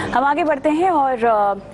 हम आगे बढ़ते हैं और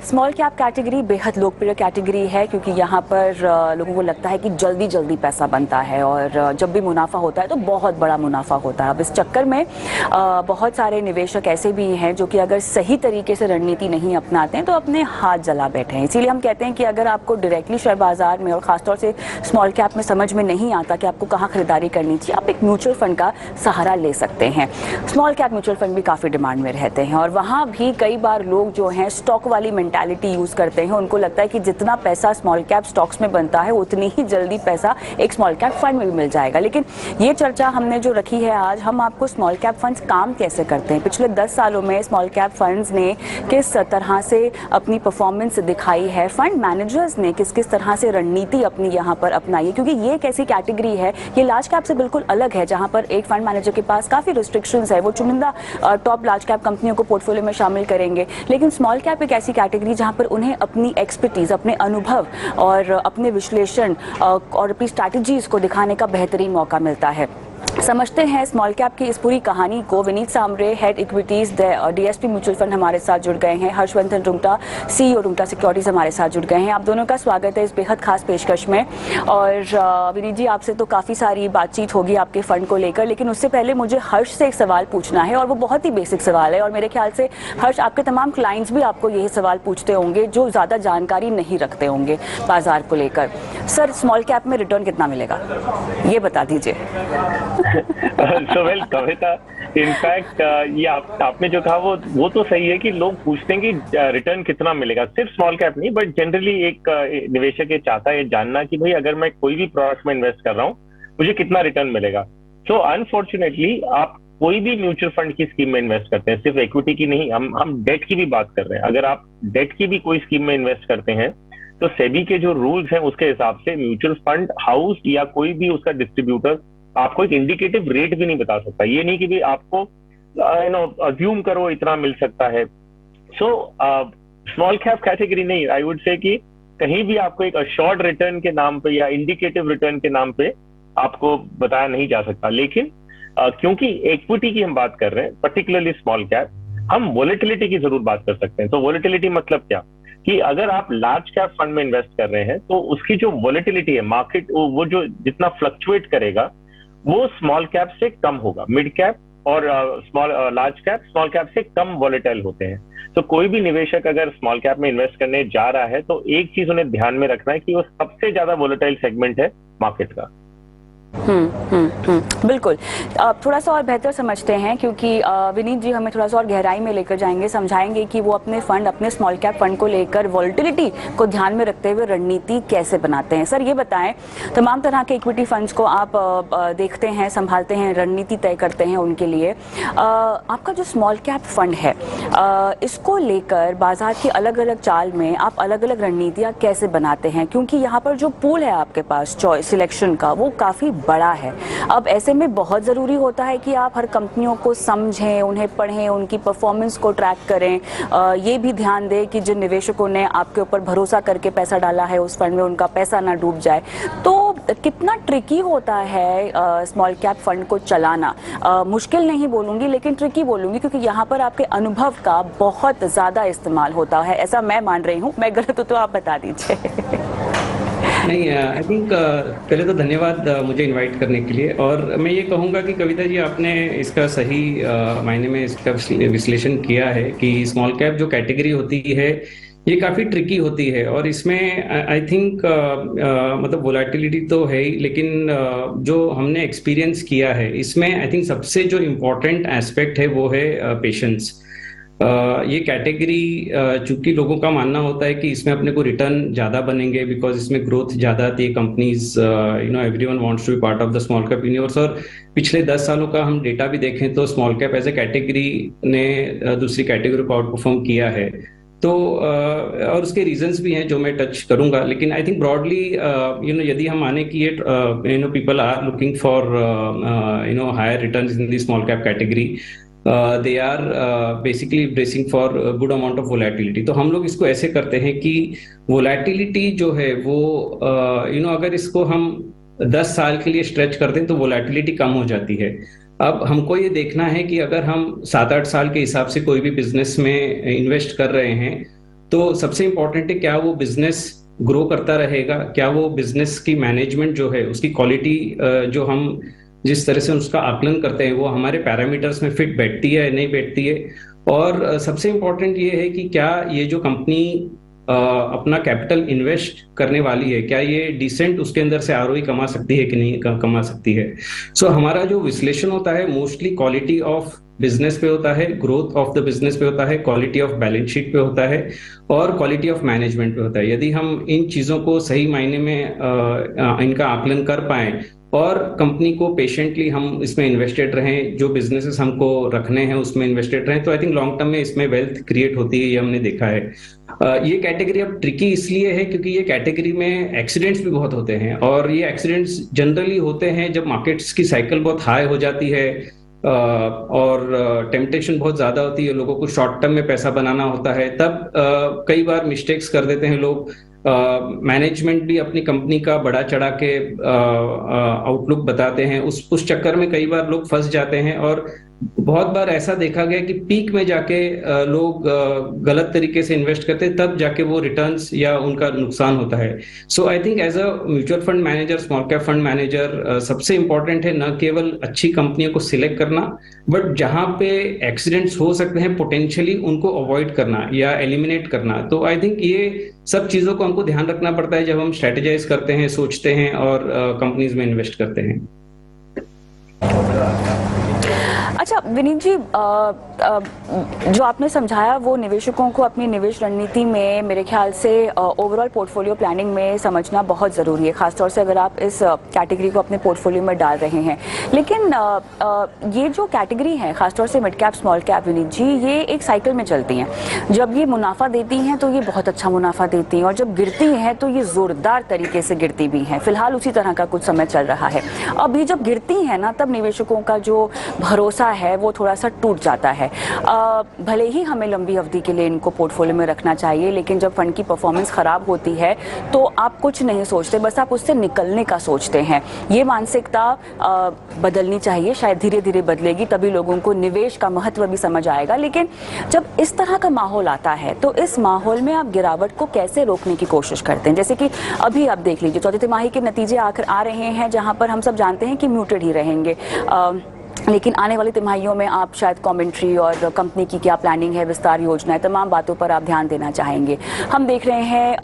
स्मॉल कैप कैटेगरी बेहद लोकप्रिय कैटेगरी है क्योंकि यहाँ पर लोगों को लगता है कि जल्दी जल्दी पैसा बनता है और जब भी मुनाफा होता है तो बहुत बड़ा मुनाफा होता है। अब इस चक्कर में बहुत सारे निवेशक ऐसे भी हैं जो कि अगर सही तरीके से रणनीति नहीं अपनाते हैं तो अपने हाथ जला बैठे हैं। इसीलिए हम कहते हैं कि अगर आपको डायरेक्टली शेयर बाजार में और खासतौर से स्मॉल कैप में समझ में नहीं आता कि आपको कहाँ खरीदारी करनी चाहिए, आप एक म्यूचुअल फंड का सहारा ले सकते हैं। स्मॉल कैप म्यूचुअल फंड भी काफ़ी डिमांड में रहते हैं और वहाँ भी कई बार लोग जो हैं स्टॉक वाली मेंटालिटी यूज़ करते हैं। उनको लगता है कि जितना पैसा स्मॉल कैप स्टॉक्स में बनता है उतनी ही जल्दी पैसा एक स्मॉल कैप फंड में भी मिल जाएगा। लेकिन ये चर्चा हमने जो रखी है आज, हम आपको स्मॉल कैप फंड्स काम कैसे करते हैं, पिछले 10 सालों में स्मॉल कैप फंड्स ने किस तरह से अपनी परफॉर्मेंस दिखाई है, फंड मैनेजर्स ने किस किस तरह से रणनीति अपनी यहाँ पर अपनाई है, क्योंकि ये एक ऐसी कैटेगरी है, ये लार्ज कैप से बिल्कुल अलग है जहाँ पर एक फंड मैनेजर के पास काफ़ी रिस्ट्रिक्शंस है। वो चुनिंदा टॉप लार्ज कैप कंपनियों को पोर्टफोलियो में शामिल करेंगे, लेकिन स्मॉल कैप एक ऐसी कैटेगरी जहां पर उन्हें अपनी एक्सपर्टीज, अपने अनुभव और अपने विश्लेषण और अपनी स्ट्रैटेजीज को दिखाने का बेहतरीन मौका मिलता है। समझते हैं स्मॉल कैप की इस पूरी कहानी को। Vineet Sambare, head equities DSP mutual fund हमारे साथ जुड़ गए हैं। हर्षवर्धन रुंगटा, सीईओ रुंगटा सिक्योरिटीज हमारे साथ जुड़ गए हैं। आप दोनों का स्वागत है इस बेहद खास पेशकश में। और विनीत जी, आपसे तो काफ़ी सारी बातचीत होगी आपके फंड को लेकर, लेकिन उससे पहले मुझे हर्ष से एक सवाल पूछना है और वो बहुत ही बेसिक सवाल है और मेरे ख्याल से हर्ष, आपके तमाम क्लाइंट्स भी आपको यही सवाल पूछते होंगे जो ज़्यादा जानकारी नहीं रखते होंगे बाजार को लेकर। सर, स्मॉल कैप में रिटर्न कितना मिलेगा, ये बता दीजिए। कविता, इनफैक्ट ये आपने जो कहा वो तो सही है कि लोग पूछते हैं कि रिटर्न कितना मिलेगा। सिर्फ स्मॉल कैप नहीं, बट जनरली एक निवेशक ये चाहता है जानना कि भाई अगर मैं कोई भी प्रोडक्ट में इन्वेस्ट कर रहा हूँ मुझे कितना रिटर्न मिलेगा। सो अनफॉर्चुनेटली आप कोई भी म्यूचुअल फंड की स्कीम में इन्वेस्ट करते हैं, सिर्फ इक्विटी की नहीं, हम डेट की भी बात कर रहे हैं। अगर आप डेट की भी कोई स्कीम में इन्वेस्ट करते हैं तो सेबी के जो रूल्स हैं उसके हिसाब से म्यूचुअल फंड हाउस या कोई भी उसका डिस्ट्रीब्यूटर आपको एक इंडिकेटिव रेट भी नहीं बता सकता। ये नहीं कि भी आपको अज्यूम करो इतना मिल सकता है। सो स्मॉल कैप कैटेगरी नहीं, आई वुड से कि कहीं भी आपको एक अश्योर्ड रिटर्न के नाम पे या इंडिकेटिव रिटर्न के नाम पे आपको बताया नहीं जा सकता। लेकिन क्योंकि इक्विटी की हम बात कर रहे हैं, पर्टिकुलरली स्मॉल कैप, हम वोलेटिलिटी की जरूर बात कर सकते हैं। तो वोलेटिलिटी मतलब क्या कि अगर आप लार्ज कैप फंड में इन्वेस्ट कर रहे हैं तो उसकी जो वोलेटिलिटी है, मार्केट वो जो जितना फ्लक्चुएट करेगा वो स्मॉल कैप से कम होगा। मिड कैप और स्मॉल कैप से कम वॉलेटाइल होते हैं। तो कोई भी निवेशक अगर स्मॉल कैप में इन्वेस्ट करने जा रहा है तो एक चीज उन्हें ध्यान में रखना है कि वो सबसे ज्यादा वॉलेटाइल सेगमेंट है मार्केट का। बिल्कुल। थोड़ा सा और बेहतर समझते हैं क्योंकि विनीत जी हमें थोड़ा सा और गहराई में लेकर जाएंगे, समझाएंगे कि वो अपने फंड, अपने स्मॉल कैप फंड को लेकर वॉलेटिलिटी को ध्यान में रखते हुए रणनीति कैसे बनाते हैं। सर, ये बताएं, तमाम तरह के इक्विटी फंड्स को आप देखते हैं, संभालते हैं, रणनीति तय करते हैं उनके लिए। आपका जो स्मॉल कैप फंड है, इसको लेकर बाजार की अलग अलग चाल में आप अलग अलग रणनीतियाँ कैसे बनाते हैं, क्योंकि यहाँ पर जो पूल है आपके पास चॉइस सिलेक्शन का वो काफ़ी बड़ा है। अब ऐसे में बहुत ज़रूरी होता है कि आप हर कंपनियों को समझें, उन्हें पढ़ें, उनकी परफॉर्मेंस को ट्रैक करें। ये भी ध्यान दें कि जिन निवेशकों ने आपके ऊपर भरोसा करके पैसा डाला है उस फंड में, उनका पैसा ना डूब जाए। तो कितना ट्रिकी होता है स्मॉल कैप फंड को चलाना? मुश्किल नहीं बोलूँगी लेकिन ट्रिकी बोलूँगी, क्योंकि यहाँ पर आपके अनुभव का बहुत ज़्यादा इस्तेमाल होता है, ऐसा मैं मान रही हूँ। मैं गलत हूँ तो आप बता दीजिए। नहीं, आई थिंक पहले तो धन्यवाद मुझे इनवाइट करने के लिए। और मैं ये कहूँगा कि कविता जी, आपने इसका सही मायने में इसका विश्लेषण किया है कि स्मॉल कैप जो कैटेगरी होती है ये काफ़ी ट्रिकी होती है और इसमें आई थिंक मतलब वोलेटिलिटी तो है ही, लेकिन जो हमने एक्सपीरियंस किया है इसमें आई थिंक सबसे जो इम्पोर्टेंट एस्पेक्ट है वो है पेशेंस। ये कैटेगरी चूंकि लोगों का मानना होता है कि इसमें अपने को रिटर्न ज्यादा बनेंगे बिकॉज इसमें ग्रोथ ज्यादा आती है, companies everyone wants to be part of the small cap universe. और पिछले 10 सालों का हम डेटा भी देखें तो small cap as a category ने दूसरी कैटेगरी को आउट परफॉर्म किया है। तो और उसके रीजंस भी हैं जो मैं टच करूंगा, लेकिन आई थिंक ब्रॉडली यदि हम माने कि ये people are looking for higher returns in the small cap category, they are basically bracing for good amount of volatility. तो हम लोग इसको ऐसे करते हैं कि वोलेटिलिटी जो है वो अगर इसको हम 10 साल के लिए स्ट्रेच करते हैं तो वोलेटिलिटी कम हो जाती है। अब हमको ये देखना है कि अगर हम 7-8 साल के हिसाब से कोई भी बिजनेस में इन्वेस्ट कर रहे हैं, तो सबसे इम्पोर्टेंट है क्या वो बिजनेस ग्रो करता रहेगा, क्या वो बिजनेस की मैनेजमेंट जो है उसकी क्वालिटी जो हम जिस तरह से उसका आकलन करते हैं वो हमारे पैरामीटर्स में फिट बैठती है नहीं बैठती है। और सबसे इम्पोर्टेंट ये है कि क्या ये जो कंपनी अपना कैपिटल इन्वेस्ट करने वाली है, क्या ये डिसेंट उसके अंदर से आरओई कमा सकती है कि नहीं कमा सकती है। सो हमारा जो विश्लेषण होता है मोस्टली क्वालिटी ऑफ बिजनेस पे होता है, ग्रोथ ऑफ द बिजनेस पे होता है, क्वालिटी ऑफ बैलेंस शीट पे होता है और क्वालिटी ऑफ मैनेजमेंट पे होता है। यदि हम इन चीजों को सही मायने में इनका आकलन कर पाए और कंपनी को पेशेंटली हम इसमें इन्वेस्टेड रहें, जो बिजनेसेस हमको रखने हैं उसमें इन्वेस्टेड रहें, तो आई थिंक लॉन्ग टर्म में इसमें वेल्थ क्रिएट होती है, ये हमने देखा है। ये कैटेगरी अब ट्रिकी इसलिए है क्योंकि ये कैटेगरी में एक्सीडेंट्स भी बहुत होते हैं और ये एक्सीडेंट्स जनरली होते हैं जब मार्केट्स की साइकिल बहुत हाई हो जाती है और टेम्पटेशन बहुत ज्यादा होती है, लोगों को शॉर्ट टर्म में पैसा बनाना होता है, तब कई बार मिस्टेक्स कर देते हैं लोग। मैनेजमेंट भी अपनी कंपनी का बड़ा चढ़ा के आउटलुक बताते हैं, उस चक्कर में कई बार लोग फंस जाते हैं और बहुत बार ऐसा देखा गया कि पीक में जाके लोग गलत तरीके से इन्वेस्ट करते हैं, तब जाके वो रिटर्न्स या उनका नुकसान होता है। So I think as a mutual fund manager, small cap fund manager, सबसे इंपॉर्टेंट है न केवल अच्छी कंपनियों को सिलेक्ट करना, बट जहां पे एक्सीडेंट्स हो सकते हैं पोटेंशियली उनको अवॉइड करना या एलिमिनेट करना। तो आई थिंक ये सब चीजों को हमको ध्यान रखना पड़ता है जब हम स्ट्रेटेजाइज करते हैं, सोचते हैं और कंपनीज में इन्वेस्ट करते हैं। अच्छा विनीत जी, जो आपने समझाया वो निवेशकों को अपनी निवेश रणनीति में मेरे ख्याल से ओवरऑल पोर्टफोलियो प्लानिंग में समझना बहुत ज़रूरी है, खासतौर से अगर आप इस कैटेगरी को अपने पोर्टफोलियो में डाल रहे हैं। लेकिन ये जो कैटेगरी है खासतौर से mid cap small cap Vineet ji, ये एक साइकिल में चलती हैं। जब ये मुनाफा देती हैं तो ये बहुत अच्छा मुनाफा देती हैं और जब गिरती हैं तो ये ज़ोरदार तरीके से गिरती भी हैं। फिलहाल उसी तरह का कुछ समय चल रहा है। अब ये जब गिरती हैं ना, तब निवेशकों का जो भरोसा है वो थोड़ा सा टूट जाता है। भले ही हमें लंबी अवधि के लिए इनको पोर्टफोलियो में रखना चाहिए, लेकिन जब फंड की परफॉर्मेंस खराब होती है तो आप कुछ नहीं सोचते, बस आप उससे निकलने का सोचते हैं। ये मानसिकता बदलनी चाहिए, शायद धीरे धीरे बदलेगी, तभी लोगों को निवेश का महत्व भी समझ आएगा। लेकिन जब इस तरह का माहौल आता है तो इस माहौल में आप गिरावट को कैसे रोकने की कोशिश करते हैं? जैसे कि अभी आप देख लीजिए चौथी तिमाही के नतीजे आखिर आ रहे हैं, जहां पर हम सब जानते हैं कि म्यूटेड ही रहेंगे, लेकिन आने वाली तिमाहियों में आप शायद कमेंट्री और कंपनी की क्या प्लानिंग है, विस्तार योजना है, तमाम बातों पर आप ध्यान देना चाहेंगे। हम देख रहे हैं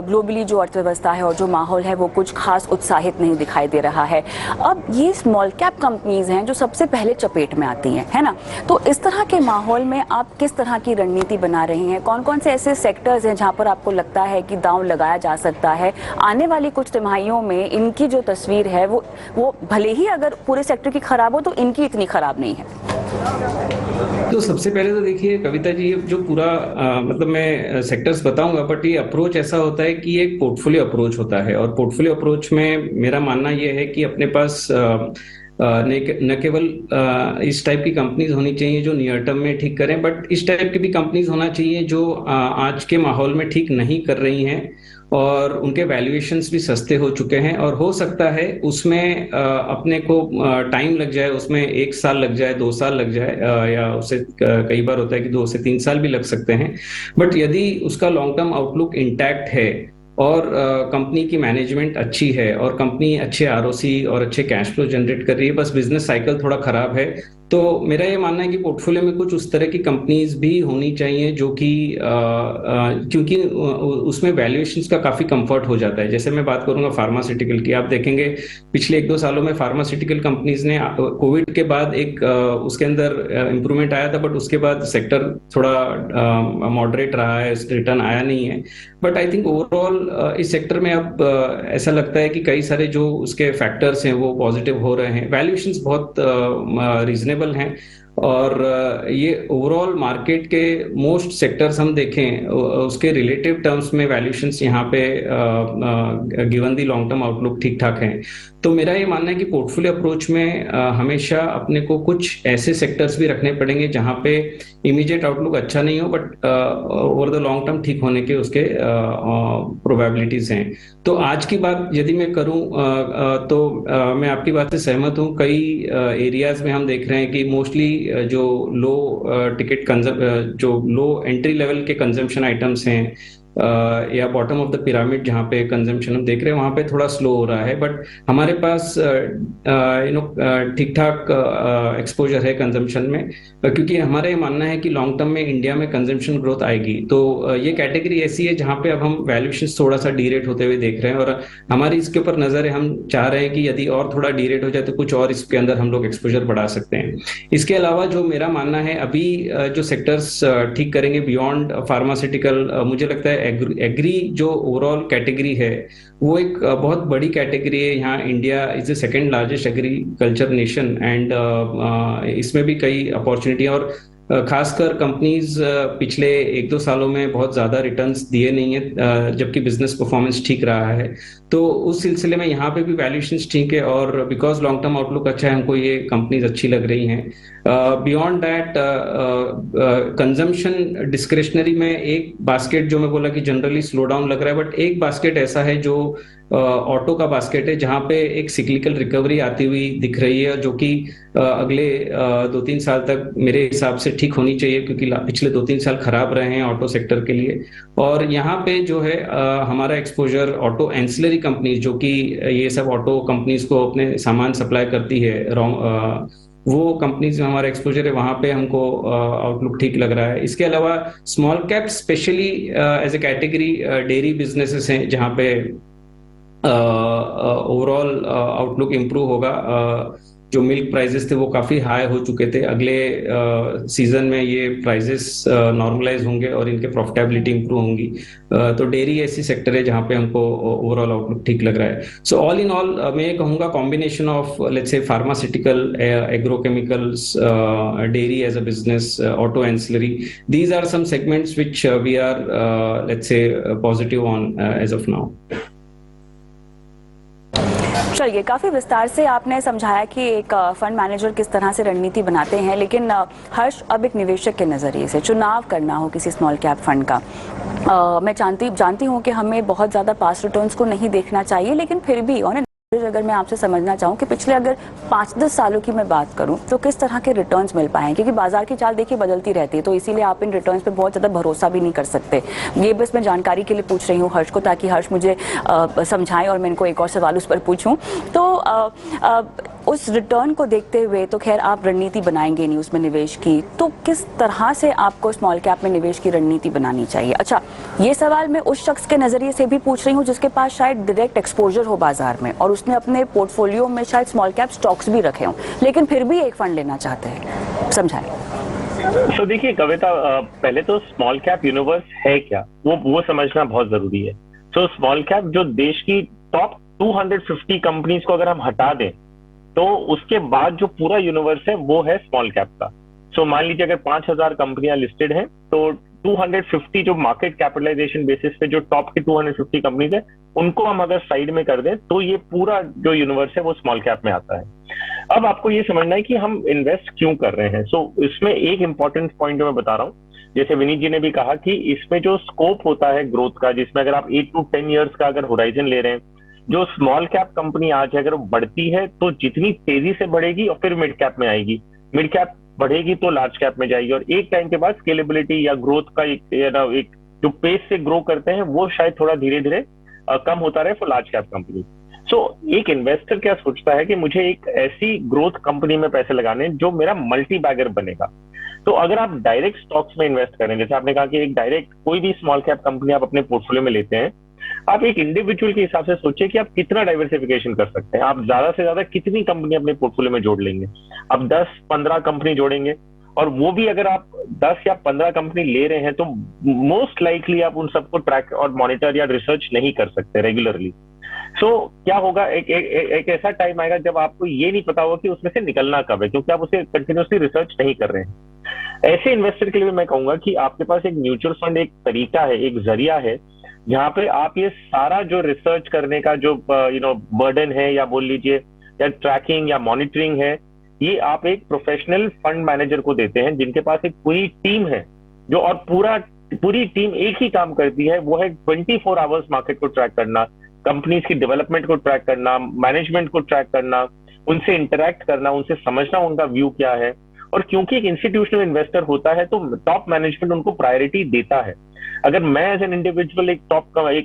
ग्लोबली जो अर्थव्यवस्था है और जो माहौल है वो कुछ खास उत्साहित नहीं दिखाई दे रहा है। अब ये स्मॉल कैप कंपनीज हैं जो सबसे पहले चपेट में आती हैं, है ना? तो इस तरह के माहौल में आप किस तरह की रणनीति बना रहे हैं? कौन कौन से ऐसे सेक्टर्स हैं जहां पर आपको लगता है कि दांव लगाया जा सकता है? आने वाली कुछ तिमाहियों में इनकी जो तस्वीर है वो भले ही अगर पूरे सेक्टर की खराब हो तो इनकी इतनी खराब नहीं है। तो सबसे पहले तो देखिए कविता जी, जो पूरा मतलब मैं सेक्टर्स बताऊंगा, बट ये अप्रोच ऐसा होता है कि ये एक पोर्टफोलियो अप्रोच होता है और पोर्टफोलियो अप्रोच में मेरा मानना ये है कि अपने पास न केवल इस टाइप की कंपनीज होनी चाहिए जो नियर टर्म में ठीक करें, बट इस टाइप की भी कंपनीज होना चाहिए जो आज के माहौल में ठीक नहीं कर रही हैं और उनके वैल्यूएशंस भी सस्ते हो चुके हैं और हो सकता है उसमें अपने को टाइम लग जाए, उसमें 1 साल लग जाए, 2 साल लग जाए या उससे कई बार होता है कि 2 से 3 साल भी लग सकते हैं। बट यदि उसका लॉन्ग टर्म आउटलुक इंटैक्ट है और कंपनी की मैनेजमेंट अच्छी है और कंपनी अच्छे आरओसी और अच्छे कैश फ्लो जनरेट कर रही है, बस बिजनेस साइकिल थोड़ा खराब है, तो मेरा ये मानना है कि पोर्टफोलियो में कुछ उस तरह की कंपनीज भी होनी चाहिए जो कि क्योंकि उसमें वैल्यूएशंस का काफी कंफर्ट हो जाता है। जैसे मैं बात करूंगा फार्मास्यूटिकल की, आप देखेंगे पिछले 1-2 सालों में फार्मास्यूटिकल कंपनीज ने कोविड के बाद एक उसके अंदर इंप्रूवमेंट आया था, बट उसके बाद सेक्टर थोड़ा मॉडरेट रहा है, रिटर्न आया नहीं है। बट आई थिंक ओवरऑल इस सेक्टर में अब ऐसा लगता है कि कई सारे जो उसके फैक्टर्स हैं वो पॉजिटिव हो रहे हैं, वैल्यूएशंस बहुत रीजनेबल हैं और ये ओवरऑल मार्केट के मोस्ट सेक्टर्स हम देखें उसके रिलेटिव टर्म्स में वैल्यूएशंस यहाँ पे given the long term outlook ठीक ठाक हैं। तो मेरा ये मानना है कि पोर्टफोलियो अप्रोच में हमेशा अपने को कुछ ऐसे सेक्टर्स भी रखने पड़ेंगे जहां पे इमीडिएट आउटलुक अच्छा नहीं हो but over the long term ठीक होने के उसके प्रोबेबिलिटीज हैं। तो आज की बात यदि मैं करूं तो मैं आपकी बात से सहमत हूं। कई एरियाज में हम देख रहे हैं कि मोस्टली जो लो टिकट जो लो एंट्री लेवल के कंजम्पशन आइटम्स हैं या बॉटम ऑफ द पिरामिड जहाँ पे कंजम्पशन हम देख रहे हैं वहां पे थोड़ा स्लो हो रहा है, बट हमारे पास ठीक ठाक एक्सपोजर है कंजम्पशन में, क्योंकि हमारा ये मानना है कि लॉन्ग टर्म में इंडिया में कंजम्पशन ग्रोथ आएगी। तो ये कैटेगरी ऐसी है जहाँ पे अब हम वैल्यूएशन थोड़ा सा डीरेट होते हुए देख रहे हैं और हमारी इसके ऊपर नजर है। हम चाह रहे हैं कि यदि और थोड़ा डीरेट हो जाए तो कुछ और इसके अंदर हम लोग एक्सपोजर बढ़ा सकते हैं। इसके अलावा जो मेरा मानना है अभी जो सेक्टर्स ठीक करेंगे बियॉन्ड फार्मास्यूटिकल, मुझे लगता है एग्री जो ओवरऑल कैटेगरी है वो एक बहुत बड़ी कैटेगरी है। यहाँ India is the second largest agriculture nation and इसमें भी कई अपॉर्चुनिटी और खासकर कंपनीज पिछले 1-2 सालों में बहुत ज्यादा रिटर्न्स दिए नहीं है जबकि बिजनेस परफॉर्मेंस ठीक रहा है। तो उस सिलसिले में यहाँ पे भी वैल्यूएशंस ठीक है और बिकॉज लॉन्ग टर्म आउटलुक अच्छा है हमको ये कंपनीज अच्छी लग रही हैं। बियॉन्ड दैट कंजम्पशन डिस्क्रिशनरी में एक बास्केट जो मैं बोला कि जनरली स्लो डाउन लग रहा है, बट एक बास्केट ऐसा है जो ऑटो का बास्केट है जहां पे एक सिक्लिकल रिकवरी आती हुई दिख रही है जो कि अगले 2-3 साल तक मेरे हिसाब से ठीक होनी चाहिए, क्योंकि पिछले 2-3 साल खराब रहे हैं ऑटो सेक्टर के लिए। और यहाँ पे जो है हमारा एक्सपोजर ऑटो एंसिलरी कंपनीज जो कि ये सब ऑटो कंपनीज को अपने सामान सप्लाई करती है वो कंपनीज में हमारा एक्सपोजर है, वहां पे हमको आउटलुक ठीक लग रहा है। इसके अलावा small cap specially as a category dairy businesses हैं जहाँ पे ओवरऑल आउटलुक इम्प्रूव होगा। जो मिल्क प्राइसेस थे वो काफी हाई हो चुके थे, अगले सीजन में ये प्राइसेस नॉर्मलाइज होंगे और इनके प्रॉफिटेबिलिटी इंप्रूव होंगी। तो डेयरी ऐसी सेक्टर है जहां पे हमको ओवरऑल आउटलुक ठीक लग रहा है। सो ऑल इन ऑल मैं ये कहूंगा combination of let's say pharmaceutical, agrochemicals, dairy as a business, auto ancillary, these are some segments which we are let's say positive on as of now. चलिए, काफी विस्तार से आपने समझाया कि एक फंड मैनेजर किस तरह से रणनीति बनाते हैं, लेकिन हर्ष, अब एक निवेशक के नजरिए से चुनाव करना हो किसी स्मॉल कैप फंड का, मैं जानती हूँ कि हमें बहुत ज्यादा पास्ट रिटर्न्स को नहीं देखना चाहिए, लेकिन फिर भी ऑन अगर मैं आपसे समझना चाहूँ कि पिछले अगर 5-10 सालों की मैं बात करूं तो किस तरह के रिटर्न्स मिल पाए हैं, क्योंकि बाजार की चाल देखिए बदलती रहती है, तो इसीलिए आप इन रिटर्न्स पे बहुत ज़्यादा भरोसा भी नहीं कर सकते। ये बस मैं जानकारी के लिए पूछ रही हूँ हर्ष को, ताकि हर्ष मुझे समझाएं और मैं इनको एक और सवाल उस पर पूछूं। तो उस रिटर्न को देखते हुए तो खैर आप रणनीति बनाएंगे नहीं उसमें निवेश की, तो किस तरह से आपको स्मॉल कैप में निवेश की रणनीति बनानी चाहिए? अच्छा, ये सवाल मैं उस शख्स के नजरिए से भी पूछ रही हूँ जिसके पास शायद डायरेक्ट एक्सपोजर हो बाजार में और उसने अपने पोर्टफोलियो में शायद स्मॉल कैप स्टॉक्स भी रखे हों, लेकिन फिर भी एक फंड लेना चाहते हैं। समझाएं। तो देखिए कविता, पहले तो स्मॉल कैप यूनिवर्स है क्या वो समझना बहुत जरूरी है। तो स्मॉल कैप जो देश की टॉप 250 कंपनीज को अगर हम हटा दें तो उसके बाद जो पूरा यूनिवर्स है वो है स्मॉल कैप का। सो मान लीजिए अगर 5000 कंपनियां लिस्टेड हैं तो 250 जो मार्केट कैपिटलाइजेशन बेसिस पे जो टॉप की 250 कंपनीज है उनको हम अगर साइड में कर दें तो ये पूरा जो यूनिवर्स है वो स्मॉल कैप में आता है। अब आपको ये समझना है कि हम इन्वेस्ट क्यों कर रहे हैं। सो इसमें एक इंपॉर्टेंट पॉइंट जो मैं बता रहा हूँ, जैसे विनीत जी ने भी कहा कि इसमें जो स्कोप होता है ग्रोथ का, जिसमें अगर आप 8 to 10 ईयर्स का अगर होराइजन ले रहे हैं, जो स्मॉल कैप कंपनी आज अगर वो बढ़ती है तो जितनी तेजी से बढ़ेगी और फिर मिड कैप में आएगी, मिड कैप बढ़ेगी तो लार्ज कैप में जाएगी, और एक टाइम के बाद स्केलेबिलिटी या ग्रोथ का एक जो पेस से ग्रो करते हैं वो शायद थोड़ा धीरे धीरे कम होता रहे फॉर लार्ज कैप कंपनी। सो एक इन्वेस्टर क्या सोचता है कि मुझे एक ऐसी ग्रोथ कंपनी में पैसे लगाने जो मेरा मल्टी बैगर बनेगा। तो अगर आप डायरेक्ट स्टॉक्स में इन्वेस्ट करें, जैसे आपने कहा कि एक डायरेक्ट कोई भी स्मॉल कैप कंपनी आप अपने पोर्टफोलियो में लेते हैं, आप एक इंडिविजुअल के हिसाब से सोचिए कि आप कितना डाइवर्सिफिकेशन कर सकते हैं। आप ज्यादा से ज्यादा कितनी कंपनी अपने पोर्टफोलियो में जोड़ लेंगे? आप 10-15 कंपनी जोड़ेंगे, और वो भी अगर आप 10 या 15 कंपनी ले रहे हैं तो मोस्ट लाइकली आप उन सबको ट्रैक और मॉनिटर या रिसर्च नहीं कर सकते रेगुलरली। सो क्या होगा, एक ऐसा टाइम आएगा जब आपको ये नहीं पता होगा कि उसमें से निकलना कब है, क्योंकि आप उसे कंटिन्यूसली रिसर्च नहीं कर रहे हैं। ऐसे इन्वेस्टर के लिए मैं कहूंगा कि आपके पास एक म्यूचुअल फंड एक तरीका है, एक जरिया है, जहां पे आप ये सारा जो रिसर्च करने का जो बर्डन है, या बोल लीजिए, या ट्रैकिंग या मॉनिटरिंग है, ये आप एक प्रोफेशनल फंड मैनेजर को देते हैं, जिनके पास एक पूरी टीम है, जो और पूरी टीम एक ही काम करती है, वो है 24 आवर्स मार्केट को ट्रैक करना, कंपनीज की डेवलपमेंट को ट्रैक करना, मैनेजमेंट को ट्रैक करना, उनसे इंटरेक्ट करना, उनसे समझना उनका व्यू क्या है। और क्योंकि एक इंस्टीट्यूशनल इन्वेस्टर होता है तो टॉप मैनेजमेंट उनको प्रायोरिटी देता है। अगर मैं एज एन इंडिविजुअल एक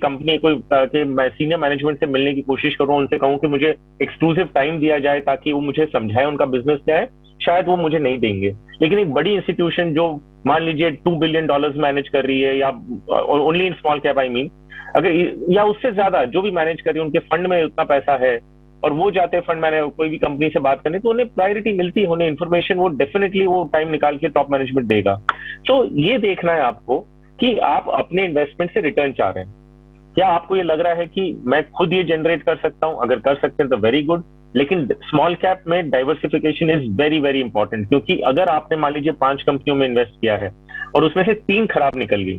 कंपनी कोई के मैं सीनियर मैनेजमेंट से मिलने की कोशिश करूं, उनसे कहूं कि मुझे एक्सक्लूसिव टाइम दिया जाए ताकि वो मुझे समझाए उनका बिजनेस क्या है, शायद वो मुझे नहीं देंगे। लेकिन एक बड़ी इंस्टीट्यूशन जो मान लीजिए $2 बिलियन मैनेज कर रही है, या only in small cap I mean, अगर या उससे ज्यादा जो भी मैनेज कर रही है, उनके फंड में उतना पैसा है और वो जाते हैं फंड मैनेजर कोई भी कंपनी से बात करने, तो उन्हें प्रायोरिटी मिलती है, उन्हें इन्फॉर्मेशन वो डेफिनेटली वो टाइम निकाल के टॉप मैनेजमेंट देगा। तो ये देखना है आपको कि आप अपने इन्वेस्टमेंट से रिटर्न चाह रहे हैं। क्या आपको ये लग रहा है कि मैं खुद ये जनरेट कर सकता हूं? अगर कर सकते हैं तो वेरी गुड, लेकिन स्मॉल कैप में diversification is very very important, क्योंकि अगर आपने मान लीजिए 5 कंपनियों में इन्वेस्ट किया है और उसमें से 3 खराब निकल गई,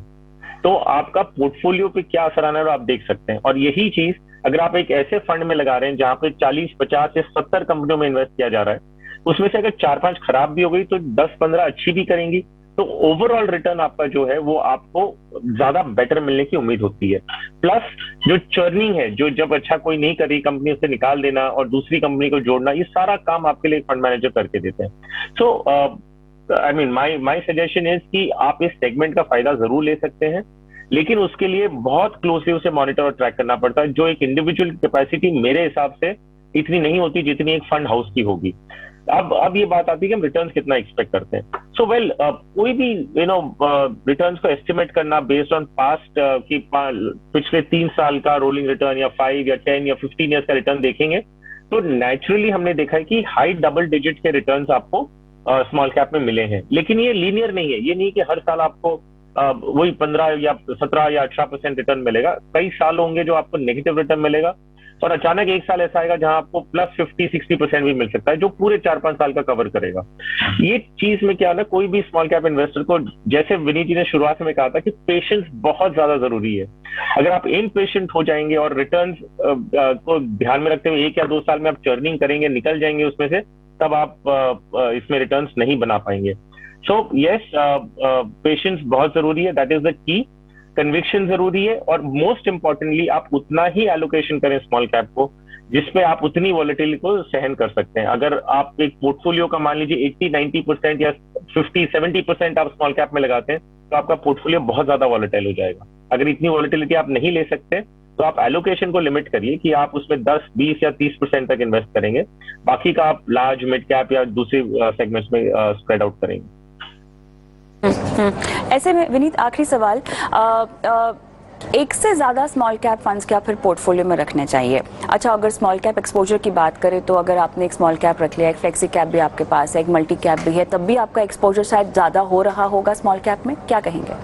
तो आपका पोर्टफोलियो पे क्या असर आना है आप देख सकते हैं। और यही चीज अगर आप एक ऐसे फंड में लगा रहे हैं जहां पे 40, 50 या 70 कंपनियों में इन्वेस्ट किया जा रहा है, उसमें से अगर 4-5 खराब भी हो गई तो 10-15 अच्छी भी करेंगी, तो ओवरऑल रिटर्न आपका जो है वो आपको ज्यादा बेटर मिलने की उम्मीद होती है। प्लस जो चर्निंग है, जो जब अच्छा कोई नहीं कर रही कंपनी उसे निकाल देना और दूसरी कंपनी को जोड़ना, ये सारा काम आपके लिए फंड मैनेजर करके देते हैं। So I mean my suggestion is कि आप इस सेगमेंट का फायदा जरूर ले सकते हैं, लेकिन उसके लिए बहुत क्लोजली उसे मॉनिटर और ट्रैक करना पड़ता है, जो एक इंडिविजुअल कैपेसिटी मेरे हिसाब से इतनी नहीं होती जितनी एक फंड हाउस की होगी। अब ये बात आती है कि हम रिटर्न्स कितना एक्सपेक्ट करते हैं। सो वेल, कोई भी रिटर्न्स को एस्टिमेट करना बेस्ड ऑन पास्ट की पिछले 3 साल का रोलिंग रिटर्न या 5 या 10 या 15 ईयर्स का रिटर्न देखेंगे, तो नेचुरली हमने देखा है कि हाई डबल डिजिट के रिटर्न्स आपको स्मॉल कैप में मिले हैं। लेकिन ये लीनियर नहीं है, ये नहीं कि हर साल आपको वही 15 या 17 या 18% रिटर्न मिलेगा। कई साल होंगे जो आपको नेगेटिव रिटर्न मिलेगा, और अचानक एक साल ऐसा आएगा जहां आपको +50-60% भी मिल सकता है, जो पूरे 4-5 साल का कवर करेगा। ये चीज में क्या है ना, कोई भी स्मॉल कैप इन्वेस्टर को, जैसे विनीत जी ने शुरुआत में कहा था कि पेशेंस बहुत ज्यादा जरूरी है। अगर आप इम्पेशेंट हो जाएंगे और रिटर्न्स को ध्यान में रखते हुए 1 या 2 साल में आप चर्निंग करेंगे, निकल जाएंगे उसमें से, तब आप इसमें रिटर्न्स नहीं बना पाएंगे। सो यस, पेशेंस बहुत जरूरी है, that is the key. Conviction जरूरी है, और मोस्ट इंपॉर्टेंटली आप उतना ही एलोकेशन करें स्मॉल कैप को जिसपे आप उतनी वॉलेटिलिटी को सहन कर सकते हैं। अगर आप एक पोर्टफोलियो का मान लीजिए 80-90% या 50-70% आप स्मॉल कैप में लगाते हैं, तो आपका पोर्टफोलियो बहुत ज्यादा वॉलेटाइल हो जाएगा। अगर इतनी वॉलेटिलिटी आप नहीं ले सकते, तो आप एलोकेशन को लिमिट करिए कि आप उसमें 10, 20 या 30% तक इन्वेस्ट करेंगे, बाकी का आप लार्ज मिड कैप या दूसरे सेगमेंट्स में स्प्रेड आउट करेंगे। ऐसे में विनीत, आखिरी सवाल, एक से ज्यादा स्मॉल कैप फंड्स क्या फिर पोर्टफोलियो में रखने चाहिए? अच्छा, अगर स्मॉल कैप एक्सपोजर की बात करें तो अगर आपने एक स्मॉल कैप रख लिया, एक फ्लेक्सी कैप भी आपके पास है, एक मल्टी कैप भी है, तब भी आपका एक्सपोजर शायद ज्यादा हो रहा होगा स्मॉल कैप में, क्या कहेंगे?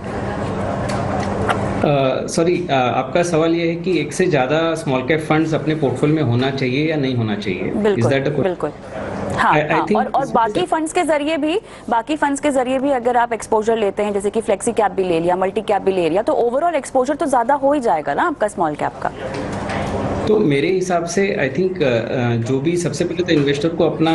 सॉरी, आपका सवाल ये है कि एक से ज्यादा स्मॉल कैप फंड्स अपने पोर्टफोलियो में होना चाहिए या नहीं होना चाहिए? बिल्कुल बिल्कुल, हाँ, हाँ। और बाकी फंड्स के जरिए भी अगर आप एक्सपोजर लेते हैं, जैसे कि फ्लेक्सी कैप भी ले लिया, मल्टी कैप भी ले लिया, तो ओवरऑल एक्सपोजर तो ज्यादा हो ही जाएगा ना आपका स्मॉल कैप का। तो मेरे हिसाब से आई थिंक जो भी, सबसे पहले तो इन्वेस्टर को अपना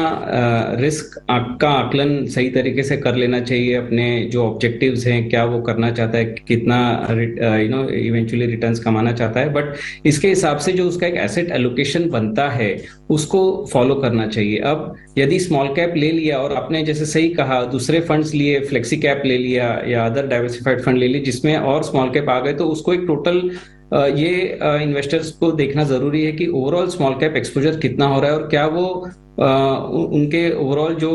रिस्क का आकलन सही तरीके से कर लेना चाहिए। अपने जो ऑब्जेक्टिव्स हैं, क्या वो करना चाहता है, कितना इवेंचुअली रिटर्न्स कमाना चाहता है, बट इसके हिसाब से जो उसका एक एसेट एलोकेशन बनता है उसको फॉलो करना चाहिए। अब यदि स्मॉल कैप ले लिया और आपने जैसे सही कहा दूसरे फंड्स लिए, फ्लेक्सी कैप ले लिया या अदर डाइवर्सिफाइड फंड ले लिए जिसमें और स्मॉल कैप आ गए, तो उसको एक टोटल ये इन्वेस्टर्स को देखना जरूरी है कि ओवरऑल स्मॉल कैप एक्सपोजर कितना हो रहा है और क्या वो उनके ओवरऑल जो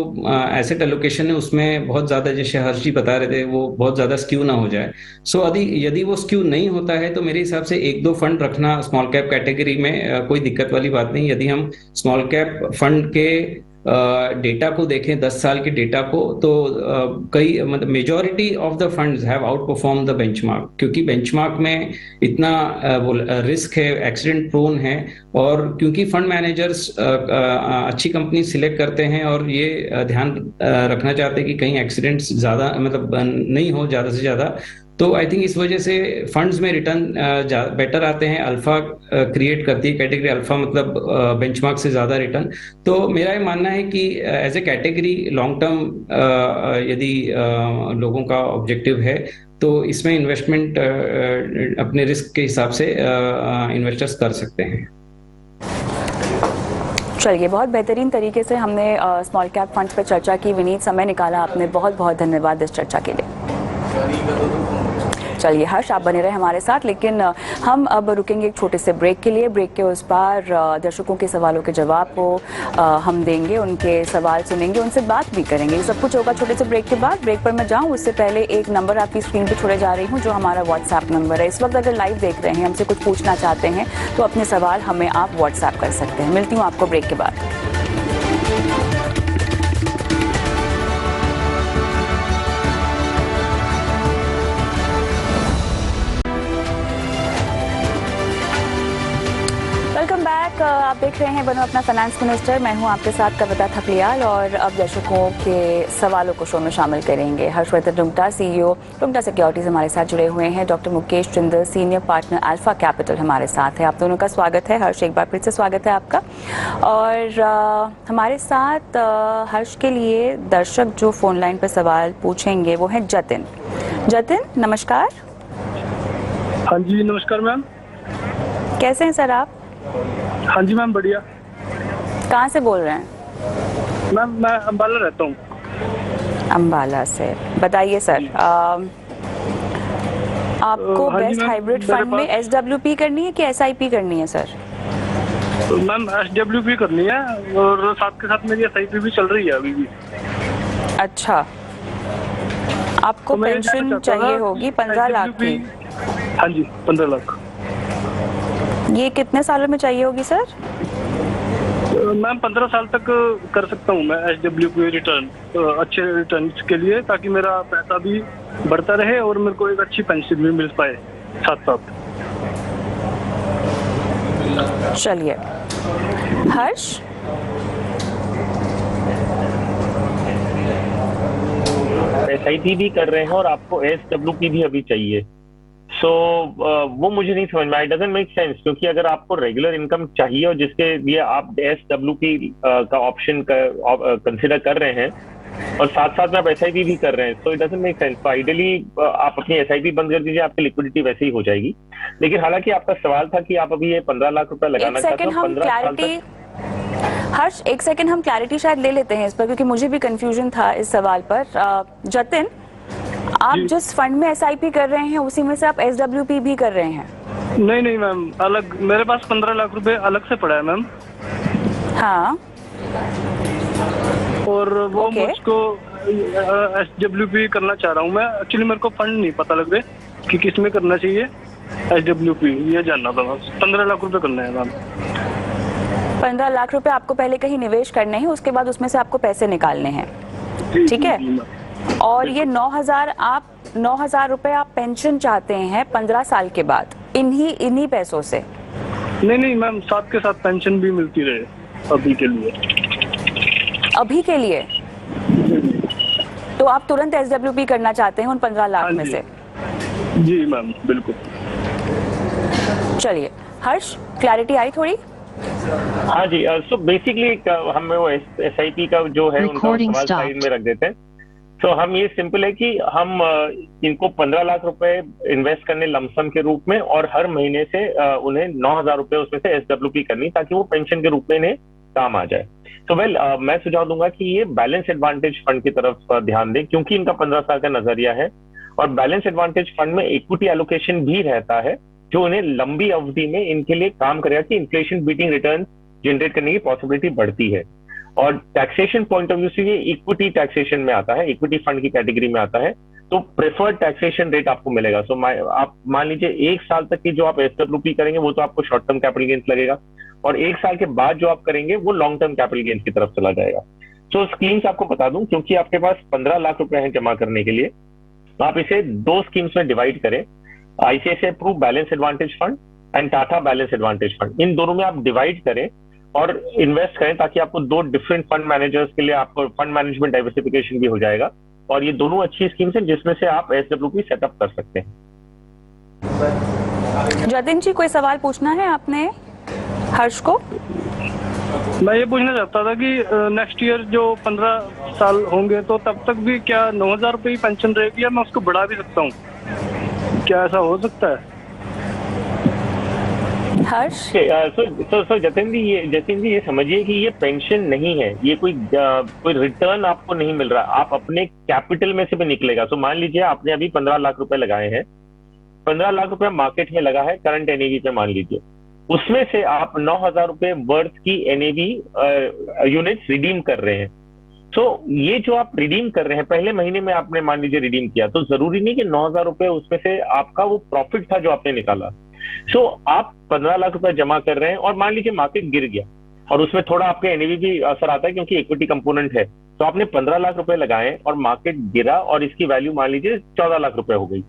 एसेट एलोकेशन है उसमें बहुत ज्यादा, जैसे हर्ष जी बता रहे थे, वो बहुत ज्यादा स्क्यू ना हो जाए। सो यदि वो स्क्यू नहीं होता है तो मेरे हिसाब से 1-2 फंड रखना स्मॉल कैप कैटेगरी में कोई दिक्कत वाली बात नहीं। यदि हम स्मॉल कैप फंड के डेटा को देखें 10 साल के डेटा को, तो कई मतलब majority of the funds have out perform the benchmark, क्योंकि बेंचमार्क में इतना रिस्क है, एक्सीडेंट प्रोन है, और क्योंकि फंड मैनेजर्स अच्छी कंपनी सिलेक्ट करते हैं और ये ध्यान रखना चाहते हैं कि कहीं एक्सीडेंट्स ज्यादा मतलब नहीं हो ज्यादा से ज्यादा, तो आई थिंक इस वजह से फंड्स में रिटर्न बेटर आते हैं। अल्फा क्रिएट करती है कैटेगरी अल्फा, मतलब बेंचमार्क से ज्यादा रिटर्न। तो मेरा ये मानना है कि as a category long term यदि लोगों का ऑब्जेक्टिव है तो इसमें इन्वेस्टमेंट अपने रिस्क के हिसाब से इन्वेस्टर्स कर सकते हैं। चलिए, बहुत बेहतरीन तरीके से हमने स्मॉल कैप फंड्स पर चर्चा की। विनीत, समय निकाला आपने, बहुत बहुत धन्यवाद इस चर्चा के लिए। चलिए हर्ष, आप बने रहे हमारे साथ, लेकिन हम अब रुकेंगे एक छोटे से ब्रेक के लिए। ब्रेक के उस पार दर्शकों के सवालों के जवाब को हम देंगे, उनके सवाल सुनेंगे, उनसे बात भी करेंगे। ये सब कुछ होगा छोटे से ब्रेक के बाद। ब्रेक पर मैं जाऊँ उससे पहले एक नंबर आपकी स्क्रीन पर छोड़े जा रही हूँ, जो हमारा व्हाट्सएप नंबर है। इस वक्त अगर लाइव देख रहे हैं, हमसे कुछ पूछना चाहते हैं, तो अपने सवाल हमें आप व्हाट्सएप कर सकते हैं। मिलती हूँ आपको ब्रेक के बाद। Welcome back. आप देख रहे हैं बनो अपना फाइनेंस मिनिस्टर। मैं हूं आपके साथ कविता थपलियाल, और अब दर्शकों के सवालों को शो में शामिल करेंगे हर्षवर्धन रुंगटा, सीईओ रुंगटा सिक्योरिटीज हमारे साथ जुड़े हुए हैं। Doctor Mukesh Jindal, senior partner alpha capital हमारे साथ है। आप दोनों का स्वागत है। हर्ष, एक बार फिर से स्वागत है आपका। और हमारे साथ हर्ष के लिए दर्शक जो फोन लाइन पर सवाल पूछेंगे वो है जतिन। जतिन, नमस्कार। हाँ जी, नमस्कार मैम। कैसे हैं सर आप? हाँ जी मैम, बढ़िया। कहाँ से बोल रहे हैं? मैम मैं अम्बाला रहता हूँ। अम्बाला से। बताइए सर, आपको हाँ जी बेस्ट मैम, हाइब्रिड मेरे फंड में SWP करनी है कि SIP करनी है सर? तो मैम SWP करनी है, और साथ के साथ मेरी SIP भी चल रही है अभी भी। अच्छा, आपको तो मैं ये पेंशन जानना चाहता चाहिए था होगी कि 15 लाख की। SWP हाँ जी, 15 लाख। ये कितने सालों में चाहिए होगी सर? मैम 15 साल तक कर सकता हूँ मैं SWP रिटर्न, अच्छे रिटर्न के लिए, ताकि मेरा पैसा भी बढ़ता रहे और मेरे को एक अच्छी पेंशन भी मिल पाए साथ साथ। चलिए हर्ष, SIP भी कर रहे हैं और आपको SWP भी अभी चाहिए, सो वो मुझे नहीं समझ में आया। डजंट मेक सेंस, क्योंकि अगर आपको रेगुलर इनकम चाहिए और जिसके लिए आप SWP का ऑप्शन कंसिडर कर रहे हैं और साथ साथ में आप SIP भी कर रहे हैं, so it doesn't make sense. तो आइडियली आप अपनी SIP बंद कर दीजिए, आपकी लिक्विडिटी वैसे ही हो जाएगी। लेकिन हालांकि आपका सवाल था कि आप अभी ये 15 लाख रुपए लगाना चाहते हो 15 साल तक। हर्ष, एक सेकंड हम क्लैरिटी शायद ले लेते हैं इस पर, क्योंकि मुझे भी कंफ्यूजन था इस सवाल पर। जतिन, आप जिस फंड में SIP कर रहे हैं उसी में से आप SWP भी कर रहे हैं? नहीं नहीं मैम, अलग मेरे पास 15 लाख रुपए अलग से पड़ा है मैम। हाँ, और वो मुझको SWP करना चाह रहा हूँ मैं। एक्चुअली मेरे को फंड नहीं पता लग रहे कि किस में करना चाहिए SWP, ये जानना था बस। 15 लाख रुपए करना है मैम। 15 लाख रुपए आपको पहले कहीं निवेश करने हैं, उसके बाद उसमें से आपको पैसे निकालने हैं, ठीक है? और ये 9,000 रुपए आप पेंशन चाहते हैं 15 साल के बाद, इन्हीं पैसों से? नहीं मैम, साथ के साथ पेंशन भी मिलती रहे अभी के लिए। अभी के लिए? तो आप तुरंत SWP करना चाहते हैं उन 15 लाख में से? जी मैम, बिल्कुल। चलिए हर्ष, क्लैरिटी आई थोड़ी? हाँ जी, सो बेसिकली हम वो SIP का जो है उनका सवाल साइड में रख देते हैं। तो हम ये सिंपल है कि हम इनको 15 लाख रुपए इन्वेस्ट करने लमसम के रूप में, और हर महीने से उन्हें 9,000 रुपए उसमें से SWP करनी, ताकि वो पेंशन के रूप में इन्हें काम आ जाए। तो मैं सुझाव दूंगा कि ये बैलेंस एडवांटेज फंड की तरफ ध्यान दें, क्योंकि इनका 15 साल का नजरिया है। और बैलेंस एडवांटेज फंड में इक्विटी एलोकेशन भी रहता है, जो उन्हें लंबी अवधि में इनके लिए काम करेगा कि इन्फ्लेशन बीटिंग रिटर्न जनरेट करने की पॉसिबिलिटी बढ़ती है। और टैक्सेशन पॉइंट ऑफ व्यू से ये इक्विटी टैक्सेशन में आता है, इक्विटी फंड की कैटेगरी में आता है, तो प्रेफर्ड टैक्सेशन रेट आपको मिलेगा। सो आप मान लीजिए 1 साल तक की जो आप SWP करेंगे वो तो आपको शॉर्ट टर्म कैपिटल गेन्स लगेगा, और 1 साल के बाद जो आप करेंगे वो लॉन्ग टर्म कैपिटल गेन की तरफ चला जाएगा। तो स्कीम्स आपको बता दूं, क्योंकि आपके पास 15 लाख रुपए हैं जमा करने के लिए, आप इसे 2 स्कीम्स में डिवाइड करें, ICICI Pru balance advantage fund and Tata balance advantage fund, इन दोनों में आप डिवाइड करें और इन्वेस्ट करें, ताकि आपको 2 डिफरेंट फंड मैनेजर्स के लिए आपको फंड मैनेजमेंट डाइवर्सिफिकेशन भी हो जाएगा। और ये दोनों अच्छी स्कीम्स हैं जिसमें से आप एसडब्ल्यूपी सेटअप कर सकते हैं। जतिन जी, कोई सवाल पूछना है आपने हर्ष को? मैं ये पूछना चाहता था कि नेक्स्ट ईयर जो 15 साल होंगे तो तब तक भी क्या 9,000 रुपये की पेंशन रहेगी, या मैं उसको बढ़ा भी सकता हूँ? क्या ऐसा हो सकता है? हर्ष? सो जतिन जी ये समझिए कि ये पेंशन नहीं है, ये कोई रिटर्न आपको नहीं मिल रहा, आप अपने कैपिटल में से भी निकलेगा। सो मान लीजिए आपने अभी 15 लाख रुपए लगाए हैं, 15 लाख रुपए मार्केट में लगा है करंट एनएवी पे, मान लीजिए उसमें से आप 9,000 रुपए वर्थ की एनएवी यूनिट्स रिडीम कर रहे हैं। तो ये जो आप रिडीम कर रहे हैं, पहले महीने में आपने मान लीजिए रिडीम किया, तो जरूरी नहीं कि 9,000 रुपए उसमें से आपका वो प्रॉफिट था जो आपने निकाला। सो आप 15 लाख रुपए जमा कर रहे हैं और मान लीजिए मार्केट गिर गया और उसमें थोड़ा आपके एनएवी भी असर आता है क्योंकि इक्विटी कंपोनेंट है। तो आपने 15 लाख रुपए लगाए और मार्केट गिरा और इसकी वैल्यू मान लीजिए 14 लाख रुपए हो गई,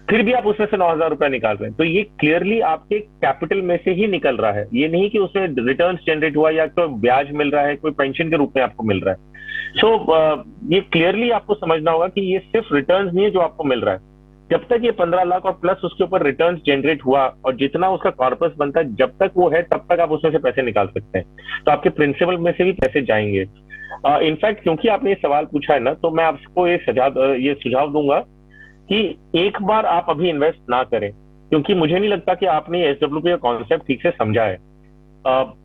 फिर भी आप उसमें से 9,000 रुपए निकाल रहे हैं, तो ये क्लियरली आपके कैपिटल में से ही निकल रहा है। ये नहीं कि उसमें रिटर्न्स जनरेट हुआ या कोई ब्याज मिल रहा है, कोई पेंशन के रूप में आपको मिल रहा है। सो ये क्लियरली आपको समझना होगा कि ये सिर्फ रिटर्न्स नहीं है जो आपको मिल रहा है। जब तक ये 15 लाख और प्लस उसके ऊपर रिटर्न्स जनरेट हुआ और जितना उसका कॉर्पस बनता है, जब तक वो है तब तक आप उसमें से पैसे निकाल सकते हैं, तो आपके प्रिंसिपल में से भी पैसे जाएंगे। इनफैक्ट क्योंकि आपने ये सवाल पूछा है ना, तो मैं आपको ये सुझाव दूंगा कि एक बार आप अभी इन्वेस्ट ना करें, क्योंकि मुझे नहीं लगता कि आपने एसडब्ल्यूपी का कॉन्सेप्ट ठीक से समझा है।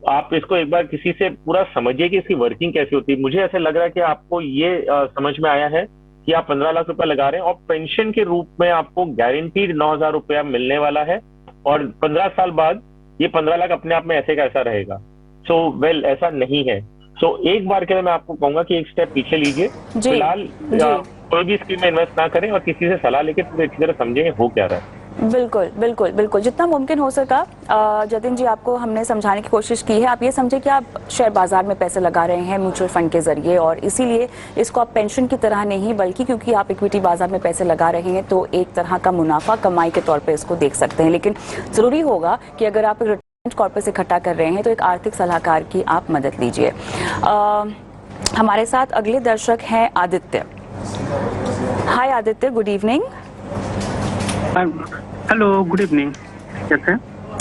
आप इसको एक बार किसी से पूरा समझिए कि इसकी वर्किंग कैसी होती है। मुझे ऐसा लग रहा है कि आपको ये समझ में आया है कि आप 15 लाख रुपए लगा रहे हैं और पेंशन के रूप में आपको गारंटीड 9,000 रुपया मिलने वाला है, और 15 साल बाद ये 15 लाख अपने आप में ऐसे का ऐसा रहेगा। वेल ऐसा नहीं है। एक बार के लिए मैं आपको कहूंगा कि एक स्टेप पीछे लीजिए, फिलहाल कोई भी स्कीम में इन्वेस्ट ना करें और किसी से सलाह लेके पूरी अच्छी तरह समझें हो क्या रहा है। बिल्कुल बिल्कुल बिल्कुल, जितना मुमकिन हो सका जतिन जी आपको हमने समझाने की कोशिश की है। आप ये समझे कि आप शेयर बाजार में पैसे लगा रहे हैं म्यूचुअल फंड के जरिए, और इसीलिए इसको आप पेंशन की तरह नहीं, बल्कि क्योंकि आप इक्विटी बाजार में पैसे लगा रहे हैं तो एक तरह का मुनाफा कमाई के तौर पे इसको देख सकते हैं। लेकिन जरूरी होगा कि अगर आप रिटर्न कॉर्पस इकट्ठा कर रहे हैं तो एक आर्थिक सलाहकार की आप मदद लीजिए। हमारे साथ अगले दर्शक हैं Aditya. Hi Aditya, good evening. Hello, good evening.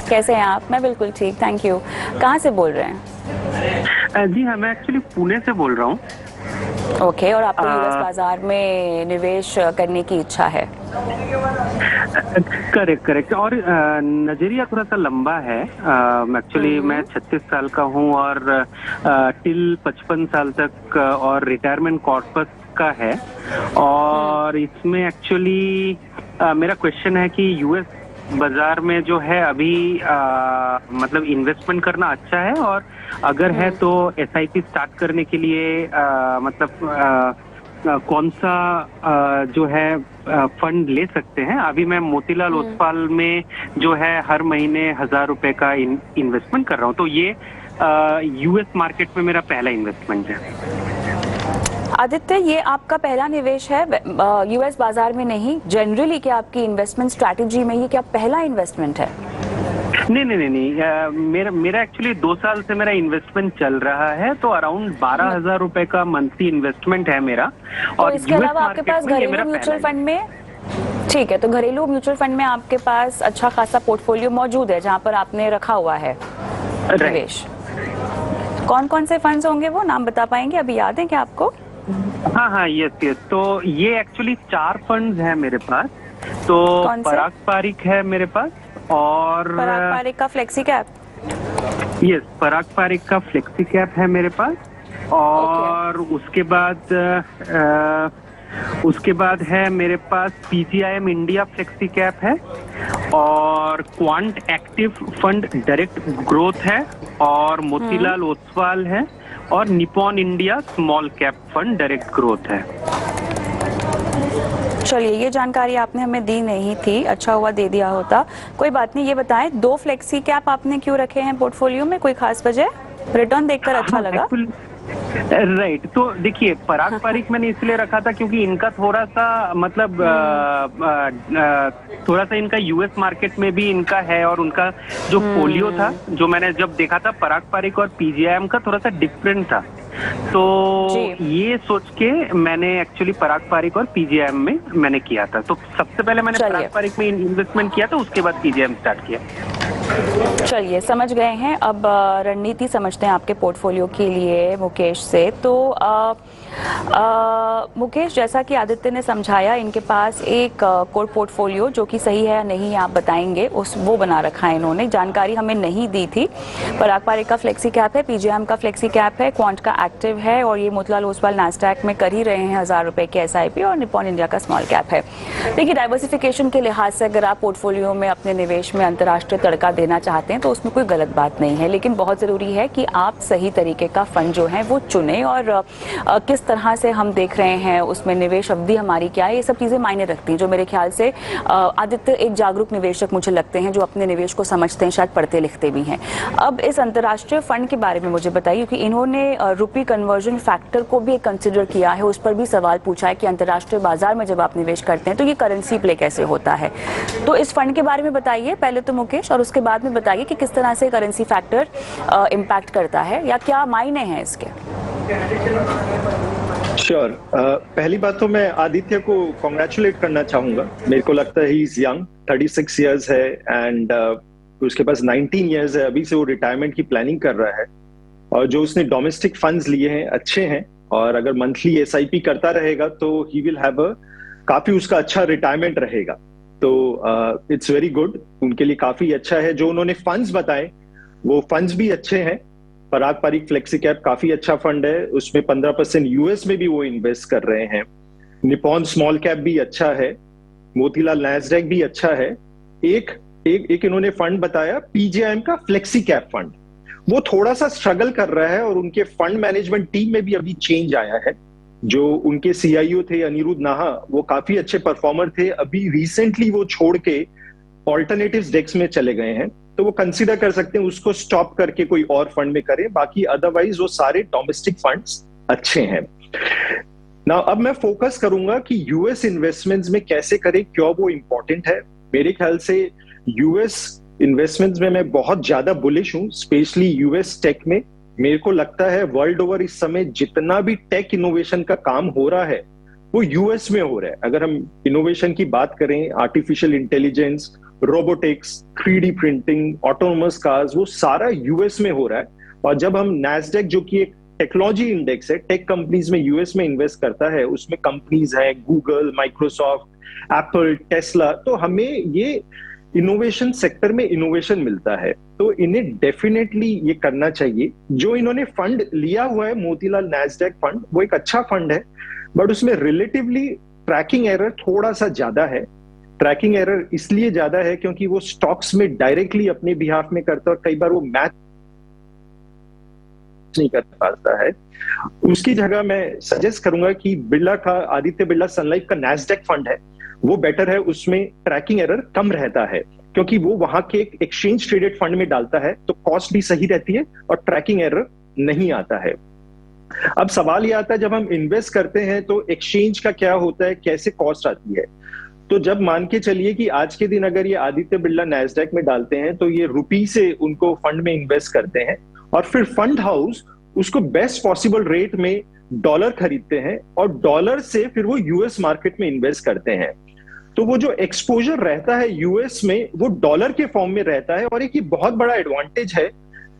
कैसे हैं आप? मैं बिल्कुल ठीक, थैंक यू। कहाँ से बोल रहे हैं? जी हाँ, मैं एक्चुअली पुणे से बोल रहा हूँ। ओके, और आपको यूएस बाजार में निवेश करने की इच्छा है? करेक्ट। और नजरिया थोड़ा सा लंबा है। एक्चुअली मैं 36 साल का हूँ और टिल 55 साल तक और रिटायरमेंट कॉर्पस का है। और इसमें एक्चुअली मेरा क्वेश्चन है कि यूएस बाजार में जो है अभी मतलब इन्वेस्टमेंट करना अच्छा है, और अगर है तो एसआईपी स्टार्ट करने के लिए कौन सा जो है फंड ले सकते हैं? अभी मैं मोतीलाल ओसवाल में जो है हर महीने 1,000 रुपए का इन्वेस्टमेंट कर रहा हूँ, तो ये यूएस मार्केट में मेरा पहला इन्वेस्टमेंट है। आदित्य, ये आपका पहला निवेश है यूएस बाजार में नहीं, जनरली क्या आपकी इन्वेस्टमेंट स्ट्रैटेजी में ये क्या पहला इन्वेस्टमेंट है? नहीं, मेरा एक्चुअली 2 साल से मेरा इन्वेस्टमेंट चल रहा है, तो अराउंड 12,000 रुपए का मंथली इन्वेस्टमेंट है मेरा। और इसके अलावा आपके पास घरेलू म्यूचुअल फंड में, ठीक है, तो घरेलू म्यूचुअल फंड में आपके पास अच्छा खासा पोर्टफोलियो मौजूद है जहाँ पर आपने रखा हुआ है निवेश। कौन कौन से फंड्स होंगे वो नाम बता पाएंगे? अभी याद है क्या आपको? हाँ, यस। तो ये एक्चुअली 4 फंड्स हैं मेरे पास। तो पराग पारिक है मेरे पास, और पराग पारिक का फ्लेक्सी कैप। यस, पराग पारिक का फ्लेक्सी कैप है मेरे पास। और उसके बाद है मेरे पास पीजीआईएम इंडिया फ्लेक्सी कैप है, और quant active fund direct growth है, और मोतीलाल ओसवाल है, और Nippon India small cap fund direct growth है। चलिए, ये जानकारी आपने हमें दी नहीं थी, अच्छा हुआ दे दिया होता। कोई बात नहीं, ये बताएं 2 फ्लेक्सी कैप आपने क्यों रखे हैं पोर्टफोलियो में, कोई खास वजह? रिटर्न देखकर अच्छा लगा। राइट, तो देखिए पराग पारिक मैंने इसलिए रखा था क्योंकि इनका थोड़ा सा मतलब थोड़ा सा इनका यूएस मार्केट में भी इनका है, और उनका जो फोलियो था जो मैंने जब देखा था पराग पारिक और पीजीआईएम का थोड़ा सा डिफरेंट था, तो ये सोच के मैंने एक्चुअली पराग पारिक और पीजीआईएम में मैंने किया था। तो सबसे पहले मैंने पराग पारिक में इन्वेस्टमेंट किया था, उसके बाद पीजीआईएम स्टार्ट किया। चलिए, समझ गए हैं। अब रणनीति समझते हैं आपके पोर्टफोलियो के लिए मुकेश से। तो मुकेश, जैसा कि आदित्य ने समझाया, इनके पास एक कोर पोर्टफोलियो जो कि सही है या नहीं आप बताएंगे, वो बना रखा है इन्होंने। जानकारी हमें नहीं दी थी। पराग पारिक का फ्लेक्सी कैप है, पीजीआईएम का फ्लेक्सी कैप है, क्वांट का एक्टिव है, और ये मोतीलाल ओसवाल नैस्डैक में कर ही रहे हैं 1000 रुपए के एसआईपी, और निप्पॉन इंडिया का स्मॉल कैप है। देखिए, डाइवर्सिफिकेशन के लिहाज से अगर आप पोर्टफोलियो में अपने निवेश में अंतर्राष्ट्रीय तड़का देना चाहते हैं तो उसमें कोई गलत बात नहीं है, लेकिन बहुत जरूरी है कि आप सही तरीके का फंड जो है वो चुने, और किस तरह से हम देख रहे हैं उसमें निवेश अवधि हमारी क्या है, ये सब चीजें मायने रखती हैं। जो मेरे ख्याल से आदित्य एक जागरूक निवेशक मुझे लगते हैं, जो अपने निवेश को समझते हैं, शायद पढ़ते लिखते भी हैं। अब इस अंतर्राष्ट्रीय फंड के बारे में मुझे बताइए, क्योंकि इन्होंने रुपी कन्वर्जन फैक्टर को भी कंसिडर किया है, उस पर भी सवाल पूछा है कि अंतर्राष्ट्रीय बाजार में जब आप निवेश करते हैं तो ये करेंसी प्ले कैसे होता है। तो इस फंड के बारे में बताइए पहले तो मुकेश, और उसके बाद में बताइए कि किस तरह से करेंसी फैक्टर इम्पैक्ट करता है, या क्या मायने हैं इसके। श्योर। पहली बात तो मैं आदित्य को कॉन्ग्रेचुलेट करना चाहूंगा। मेरे को लगता है ही इज यंग, 36 इयर्स है, एंड उसके पास 19 इयर्स है। अभी से वो रिटायरमेंट की प्लानिंग कर रहा है, और जो उसने डोमेस्टिक फंड्स लिए हैं अच्छे हैं, और अगर मंथली एसआईपी करता रहेगा तो ही विल हैव काफी उसका अच्छा रिटायरमेंट रहेगा। तो इट्स वेरी गुड, उनके लिए काफी अच्छा है। जो उन्होंने फंड्स बताए वो फंड्स भी अच्छे हैं। पराग पारिक फ्लेक्सी कैप काफी अच्छा फंड है, उसमें 15% यूएस में भी वो इन्वेस्ट कर रहे हैं। निपॉन स्मॉल कैप भी अच्छा है, मोतीलाल नैस्डैक भी अच्छा है। एक इन्होंने फंड बताया पीजीआईएम का फ्लेक्सी कैप फंड, वो थोड़ा सा स्ट्रगल कर रहा है, और उनके फंड मैनेजमेंट टीम में भी अभी चेंज आया है। जो उनके सीआईओ थे अनिरुद्ध नाहा, वो काफी अच्छे परफॉर्मर थे, अभी रिसेंटली वो छोड़ के ऑल्टरनेटिव्स डेस्क में चले गए हैं। तो वो कंसीडर कर सकते हैं उसको स्टॉप करके कोई और फंड में करें, बाकी अदरवाइज वो सारे डोमेस्टिक फंड्स अच्छे हैं। ना अब मैं फोकस करूंगा कि यूएस इन्वेस्टमेंट्स में कैसे करें, क्यों वो इंपॉर्टेंट है। मेरे ख्याल से यूएस इन्वेस्टमेंट्स में मैं बहुत ज्यादा बुलिश हूं, स्पेशली यूएस टेक में। मेरे को लगता है वर्ल्ड ओवर इस समय जितना भी टेक इनोवेशन का काम हो रहा है वो यूएस में हो रहा है। अगर हम इनोवेशन की बात करें, artificial intelligence, robotics, 3D printing, autonomous cars, वो सारा यूएस में हो रहा है। और जब हम नैस्डैक, जो कि एक टेक्नोलॉजी इंडेक्स है, टेक कंपनीज में यूएस में इन्वेस्ट करता है, उसमें कंपनीज हैं गूगल, माइक्रोसॉफ्ट, एप्पल, टेस्ला, तो हमें ये इनोवेशन सेक्टर में इनोवेशन मिलता है, तो इन्हें डेफिनेटली ये करना चाहिए। जो इन्होंने फंड लिया हुआ है मोतीलाल नैस्डैक फंड, वो एक अच्छा फंड है, बट उसमें रिलेटिवली ट्रैकिंग एरर थोड़ा सा ज्यादा है। ट्रैकिंग एरर इसलिए ज्यादा है क्योंकि वो स्टॉक्स में डायरेक्टली अपने बिहाफ में करता है, और कई बार वो मैच नहीं कर पाता है। उसकी जगह मैं सजेस्ट करूंगा कि बिरला का, आदित्य बिरला सन लाइफ का नैस्डैक फंड है, वो बेटर है। उसमें ट्रैकिंग एरर कम रहता है क्योंकि वो वहां के एक एक्सचेंज ट्रेडेड फंड में डालता है, तो कॉस्ट भी सही रहती है और ट्रैकिंग एरर नहीं आता है। अब सवाल ये आता है, जब हम इन्वेस्ट करते हैं तो एक्सचेंज का क्या होता है, कैसे कॉस्ट आती है। तो जब मान के चलिए कि आज के दिन अगर ये आदित्य बिरला नैस्डैक में डालते हैं तो ये रुपी से उनको फंड में इन्वेस्ट करते हैं, और फिर फंड हाउस उसको बेस्ट पॉसिबल रेट में डॉलर खरीदते हैं, और डॉलर से फिर वो यूएस मार्केट में इन्वेस्ट करते हैं। तो वो जो एक्सपोजर रहता है यूएस में, वो डॉलर के फॉर्म में रहता है। और एक ये बहुत बड़ा एडवांटेज है,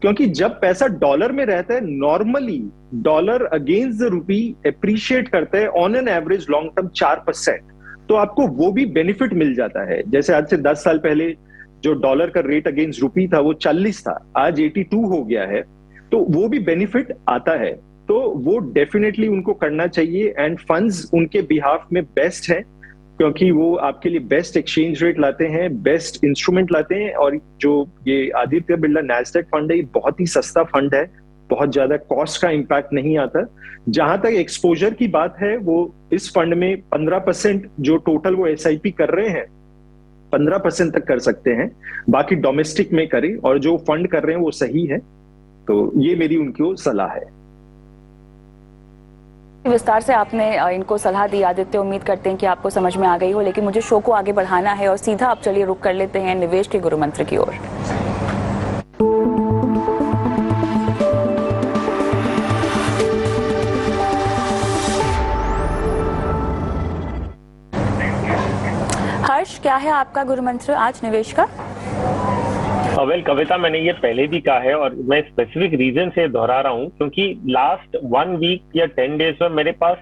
क्योंकि जब पैसा डॉलर में रहता है, normally dollar against the rupee appreciate करता है on an average long term 4%, तो आपको वो भी बेनिफिट मिल जाता है। जैसे आज से 10 साल पहले जो डॉलर का रेट अगेंस्ट रुपी था वो 40 था, आज 82 हो गया है, तो वो भी बेनिफिट आता है। तो वो डेफिनेटली उनको करना चाहिए, एंड फंड्स उनके बिहाफ में बेस्ट है, क्योंकि वो आपके लिए बेस्ट एक्सचेंज रेट लाते हैं, बेस्ट इंस्ट्रूमेंट लाते हैं। और जो ये आदित्य बिरला नैस्डैक फंड है, ये बहुत ही सस्ता फंड है, बहुत ज्यादा कॉस्ट का इम्पैक्ट नहीं आता। जहां तक एक्सपोजर की बात है, वो इस फंड में 15% जो टोटल वो एसआईपी कर रहे हैं 15% तक कर सकते हैं, बाकी डोमेस्टिक में करें, और जो फंड कर रहे हैं वो सही है। तो ये मेरी उनको सलाह है। विस्तार से आपने इनको सलाह दी आदित्य, उम्मीद करते हैं कि आपको समझ में आ गई हो, लेकिन मुझे शो को आगे बढ़ाना है और सीधा आप चलिए रुक कर लेते हैं निवेश के गुरु मंत्र की ओर। हर्ष, क्या है आपका गुरु मंत्र आज निवेश का? वेल कविता, मैंने ये पहले भी कहा है और मैं स्पेसिफिक रीजन से दोहरा रहा हूँ, क्योंकि लास्ट 1 वीक या 10 डेज में मेरे पास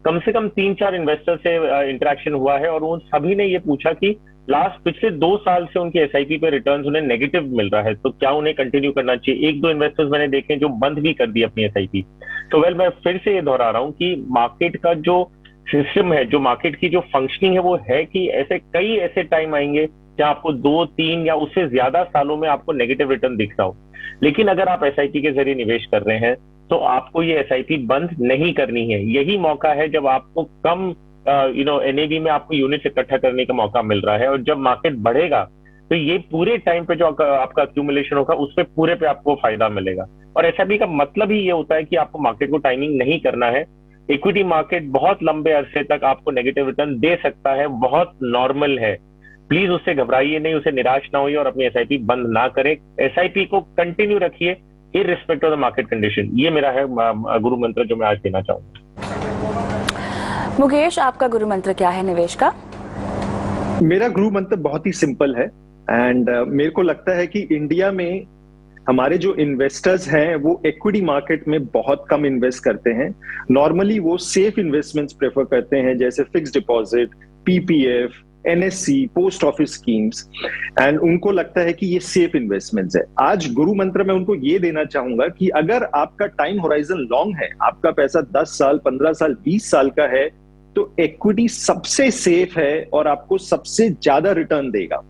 कम से कम 3-4 इन्वेस्टर से इंटरेक्शन हुआ है और उन सभी ने ये पूछा कि लास्ट पिछले 2 साल से उनकी एसआईपी पे रिटर्न्स उन्हें नेगेटिव मिल रहा है, तो क्या उन्हें कंटिन्यू करना चाहिए। 1-2 इन्वेस्टर्स मैंने देखे जो बंद भी कर दी अपनी एसआईपी। तो वेल मैं फिर से ये दोहरा रहा हूँ कि मार्केट का जो सिस्टम है, जो मार्केट की जो फंक्शनिंग है, वो है कि कई ऐसे टाइम आएंगे जहां आपको 2-3 या उससे ज्यादा सालों में आपको नेगेटिव रिटर्न दिख रहा हो। लेकिन अगर आप एसआईपी के जरिए निवेश कर रहे हैं तो आपको ये एसआईपी बंद नहीं करनी है। यही मौका है जब आपको कम एनएवी में आपको यूनिट इकट्ठा करने का मौका मिल रहा है, और जब मार्केट बढ़ेगा तो ये पूरे टाइम पे जो आपका अक्यूमुलेशन होगा उस पे पूरे पे आपको फायदा मिलेगा। और एसआईपी का मतलब ही ये होता है कि आपको मार्केट को टाइमिंग नहीं करना है। इक्विटी मार्केट बहुत लंबे अरसे तक आपको नेगेटिव रिटर्न दे सकता है, बहुत नॉर्मल है। प्लीज उससे घबराइए नहीं, उसे निराश ना होइए और अपनी एसआईपी बंद ना करें। एसआईपी को कंटिन्यू रखिए इररिस्पेक्ट ऑफ द मार्केट कंडीशन। ये मेरा है गुरु मंत्र जो मैं आज देना चाहूंगा। मुकेश, आपका गुरु मंत्र क्या है निवेश का? मेरा गुरु मंत्र बहुत ही सिंपल है, एंड मेरे को लगता है कि इंडिया में हमारे जो इन्वेस्टर्स हैं वो इक्विटी मार्केट में बहुत कम इन्वेस्ट करते हैं। नॉर्मली वो सेफ इन्वेस्टमेंट्स प्रेफर करते हैं, जैसे fix deposit, PPF, NSC, post office schemes, and उनको लगता है कि ये सेफ इन्वेस्टमेंट्स है। आज गुरु मंत्र में उनको ये देना चाहूंगा कि अगर आपका टाइम होराइजन लॉन्ग है, आपका पैसा 10 साल, 15 साल, 20 साल का है, तो इक्विटी सबसे सेफ है और आपको सबसे ज्यादा रिटर्न देगा।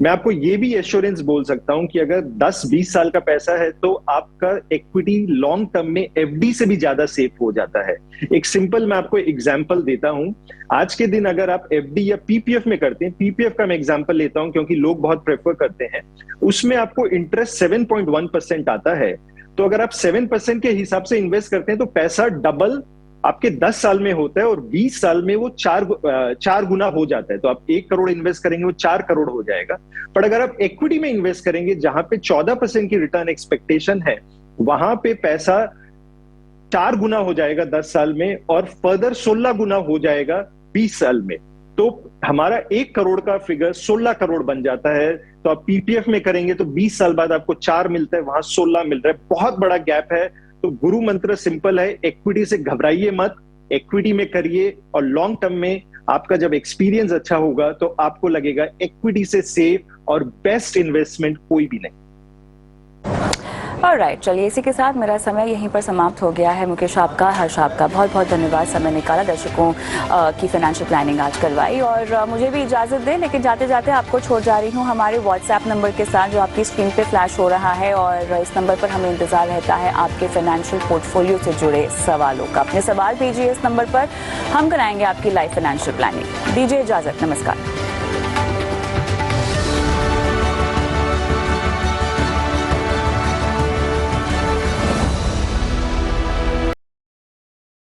मैं आपको ये भी एश्योरेंस बोल सकता हूं कि अगर 10-20 साल का पैसा है तो आपका इक्विटी लॉन्ग टर्म में एफडी से भी ज्यादा सेफ हो जाता है। एक सिंपल मैं आपको एग्जांपल देता हूं। आज के दिन अगर आप एफडी या पीपीएफ में करते हैं, पीपीएफ का मैं एग्जांपल लेता हूं क्योंकि लोग बहुत प्रेफर करते हैं, उसमें आपको इंटरेस्ट 7.1% आता है। तो अगर आप 7% के हिसाब से इन्वेस्ट करते हैं तो पैसा डबल आपके 10 साल में होता है और 20 साल में वो 4 गुना हो जाता है। तो आप 1 करोड़ इन्वेस्ट करेंगे वो 4 करोड़ हो जाएगा। पर अगर आप इक्विटी में इन्वेस्ट करेंगे जहां पे 14% की रिटर्न एक्सपेक्टेशन है, वहां पे पैसा 4 गुना हो जाएगा 10 साल में और फर्दर 16 गुना हो जाएगा 20 साल में। तो हमारा 1 करोड़ का फिगर 16 करोड़ बन जाता है। तो आप पीपीएफ में करेंगे तो 20 साल बाद आपको 4 मिलता है, वहां 16 मिल रहा है, बहुत बड़ा गैप है। तो गुरु मंत्र सिंपल है, इक्विटी से घबराइए मत, इक्विटी में करिए और लॉन्ग टर्म में आपका जब एक्सपीरियंस अच्छा होगा तो आपको लगेगा इक्विटी से सेफ और बेस्ट इन्वेस्टमेंट कोई भी नहीं। ऑलराइट, चलिए इसी के साथ मेरा समय यहीं पर समाप्त हो गया है। मुकेश आपका, हर्ष आपका बहुत बहुत धन्यवाद, समय निकाला, दर्शकों की फाइनेंशियल प्लानिंग आज करवाई। और मुझे भी इजाज़त दें, लेकिन जाते जाते आपको छोड़ जा रही हूँ हमारे व्हाट्सएप नंबर के साथ जो आपकी स्क्रीन पे फ्लैश हो रहा है, और इस नंबर पर हमें इंतजार रहता है आपके फाइनेंशियल पोर्टफोलियो से जुड़े सवालों का। अपने सवाल भेजिए इस नंबर पर, हम कराएंगे आपकी लाइफ फाइनेंशियल प्लानिंग। दीजिए इजाज़त, नमस्कार।